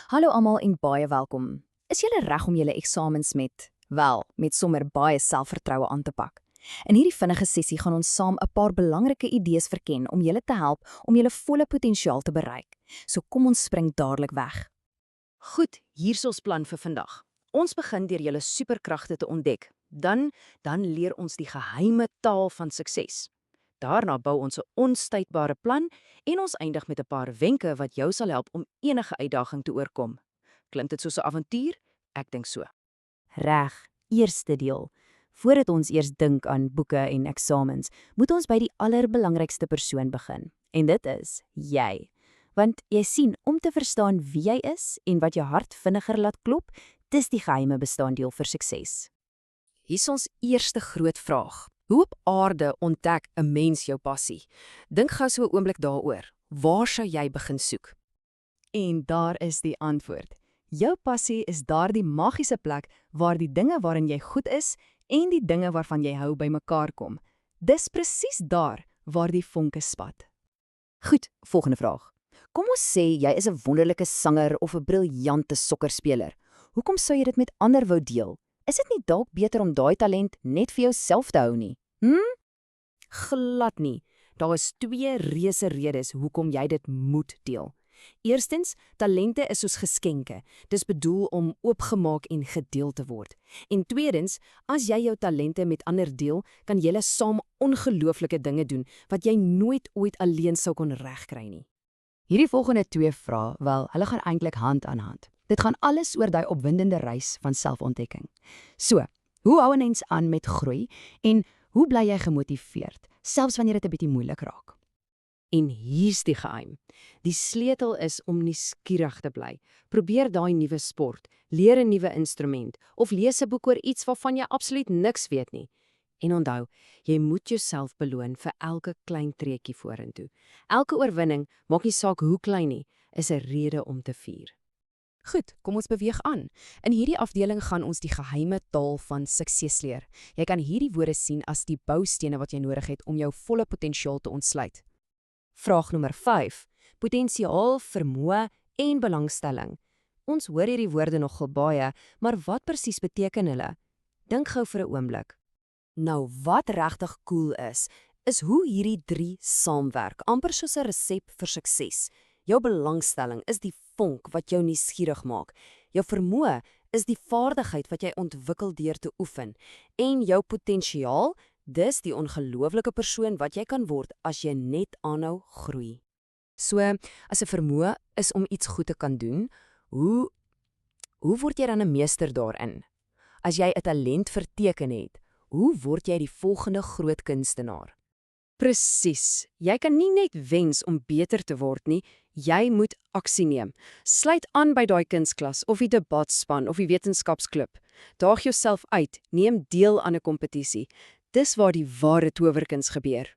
Hallo almal en baie welkom. Is julle reg om julle eksamens met sommer baie selfvertroue aan te pak? In hierdie vinnige sessie gaan ons saam 'n paar belangrike idees verken om julle te help om julle volle potensiaal te bereik. So kom ons spring dadelik weg. Goed, hier's ons plan vir vandag. Ons begin deur julle superkragte te ontdek. Dan leer ons die geheime taal van sukses. Daarna bou ons 'n onstuitbare plan en ons eindig met 'n paar wenke wat jou sal help om enige uitdaging te oorkom. Klink dit soos 'n avontuur? Ek dink so. Reg, eerste deel. Voordat ons eers dink aan boeke en eksamens, moet ons by die allerbelangrikste persoon begin. En dit is jy. Want jy sien, om te verstaan wie jy is en wat jou hart vinniger laat klop, dis die geheime bestanddeel vir sukses. Hier's ons eerste groot vraag. Hoe op aarde ontdek 'n mens jou passie? Dink gou so 'n oomblik daaroor. Waar sou jy begin soek? En daar is die antwoord. Jou passie is daardie magiese plek waar die dinge waarin jy goed is en die dinge waarvan jy hou bymekaar kom. Dis presies daar waar die vonke spat. Goed, volgende vraag. Kom ons sê jy is 'n wonderlike sanger of 'n briljante sokkerspeler. Hoekom sou jy dit met ander wou deel? Is dit nie dalk beter om daai talent net vir jouself te hou nie? Glad nie. Daar is twee reuse redes hoekom jy dit moet deel. Eerstens, talente is soos geskenke. Dis bedoel om oopgemaak en gedeel te word. En tweedens, as jy jou talente met ander deel, kan julle saam ongelooflike dinge doen wat jy nooit ooit alleen sou kon regkry nie. Hierdie volgende twee vrae, wel, hulle gaan eintlik hand aan hand. Dit gaan alles oor daai opwindende reis van selfontdekking. So, hoe hou 'n mens aan met groei en hoe bly jy gemotiveerd, selfs wanneer dit 'n bietjie moeilik raak? En hier's die geheim. Die sleutel is om nuuskierig te bly. Probeer daai nuwe sport, leer 'n nuwe instrument of lees 'n boek oor iets waarvan jy absoluut niks weet nie. En onthou, jy moet jouself beloon vir elke klein treetjie vorentoe. Elke oorwinning, maak nie saak hoe klein nie, is 'n rede om te vier. Goed, kom ons beweeg aan. In hierdie afdeling gaan ons die geheime taal van sukses leer. Jy kan hierdie woorde sien as die boustene wat jy nodig het om jou volle potensiaal te ontsluit. Vraag nommer 5. Potensiaal, vermoë en belangstelling. Ons hoor hierdie woorde nogal baie, maar wat presies beteken hulle? Dink gou vir 'n oomblik. Nou, wat regtig cool is hoe hierdie drie saamwerk, amper soos 'n resep vir sukses. Jou belangstelling is die vonk wat jou nuuskierig maak. Jou vermoë is die vaardigheid wat jy ontwikkel deur te oefen. En jou potensiaal, dis die ongelooflike persoon wat jy kan word as jy net aanhou groei. So, as 'n vermoë is om iets goed te kan doen, hoe word jy dan 'n meester daarin? As jy 'n talent vir teken het, hoe word jy die volgende groot kunstenaar? Presies. Jy kan nie net wens om beter te word nie, jy moet aksie neem. Sluit aan by daai kunsklas of die debatspan of die wetenskapsklub. Daag jouself uit, neem deel aan 'n kompetisie. Dis waar die ware towerkuns gebeur.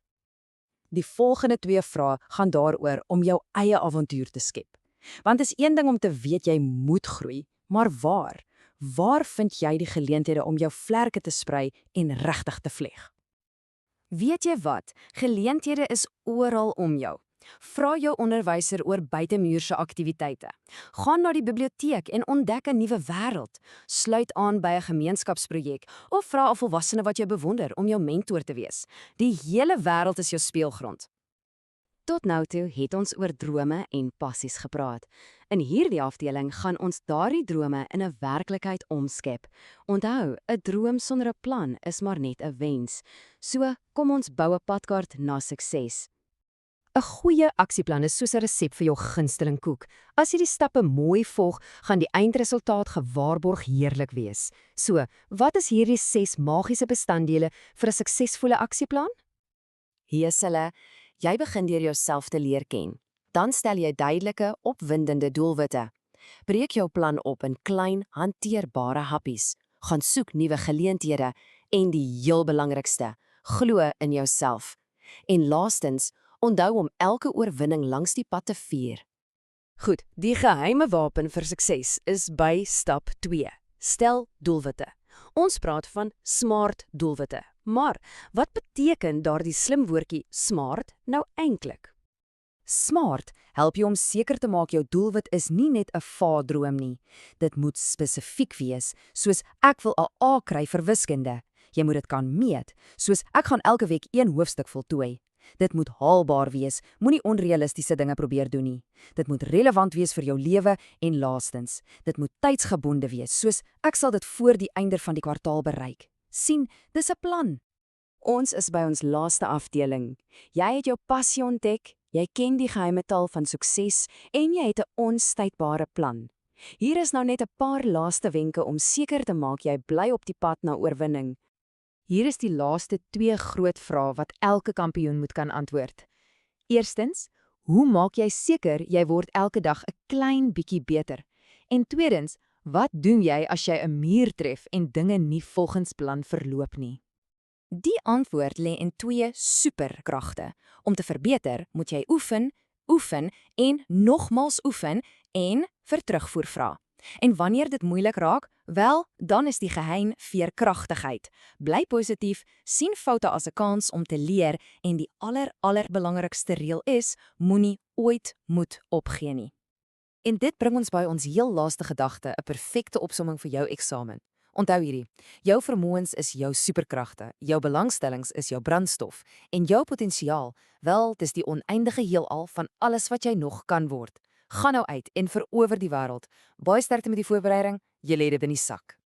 Die volgende twee vrae gaan daaroor om jou eie avontuur te skep. Want is een ding om te weet jy moet groei, maar waar? Waar vind jy die geleenthede om jou vlerke te sprei en regtig te vleg? Weet jy wat? Geleenthede is oral om jou. Vra jou onderwyser oor buitemuurse aktiwiteite. Gaan na die biblioteek en ontdek 'n nuwe wêreld. Sluit aan by 'n gemeenskapsprojek of vra 'n volwassene wat jy bewonder om jou mentor te wees. Die hele wêreld is jou speelgrond. Tot nou toe het ons oor drome en passies gepraat. In hierdie afdeling gaan ons daardie drome in 'n werklikheid omskep. Onthou, 'n droom sonder 'n plan is maar net 'n wens. So, kom ons bou 'n padkaart na sukses. 'n Goeie aksieplan is soos 'n resep vir jou gunsteling koek. As jy die stappe mooi volg, gaan die eindresultaat gewaarborg heerlik wees. So, wat is hierdie 6 magiese bestanddele vir 'n suksesvolle aksieplan? Hier is hulle. Jy begin deur jouself te leer ken. Dan stel jy duidelike, opwindende doelwitte. Breek jou plan op in klein, hanteerbare happies. Gaan soek nuwe geleenthede en die heel belangrikste, glo in jouself. En laastens, onthou om elke oorwinning langs die pad te vier. Goed, die geheime wapen vir sukses is by stap 2. Stel doelwitte. Ons praat van smart doelwitte. Maar wat beteken daardie slim woordjie smart nou eintlik? SMART help jou om seker te maak jou doelwit is nie net 'n vaadroom nie. Dit moet spesifiek wees, soos ek wil 'n A kry vir wiskunde. Jy moet dit kan meet, soos ek gaan elke week 1 hoofstuk voltooi. Dit moet haalbaar wees, moenie onrealistiese dinge probeer doen nie. Dit moet relevant wees vir jou lewe en laastens, dit moet tydsgebonde wees, soos ek sal dit voor die einde van die kwartaal bereik. Sien, dis 'n plan. Ons is by ons laaste afdeling. Jy het jou passie ontdek, jy ken die geheime taal van sukses en jy het 'n onstuitbare plan. Hier is nou net 'n paar laaste wenke om seker te maak jy bly op die pad na oorwinning. Hier is die laaste 2 groot vrae wat elke kampioen moet kan antwoord. Eerstens, hoe maak jy seker jy word elke dag 'n klein bietjie beter? En tweedens, wat doen jy as jy 'n muur tref en dinge nie volgens plan verloop nie? Die antwoord lê in 2 superkragte. Om te verbeter, moet jy oefen, oefen en nogmaals oefen en vir terugvoer vra. En wanneer dit moeilik raak, wel, dan is die geheim veerkragtigheid. Bly positief, sien foute as 'n kans om te leer en die allerbelangrikste reël is, moenie ooit moed opgee nie. En dit bring ons by ons heel laaste gedagte, 'n perfekte opsomming vir jou eksamen. Onthou hierdie, jou vermoëns is jou superkragte, jou belangstellings is jou brandstof en jou potensiaal, wel, dis die oneindige heelal van alles wat jy nog kan word. Gaan nou uit en verower die wêreld. Baie sterkte met die voorbereiding, jy lê dit in die sak.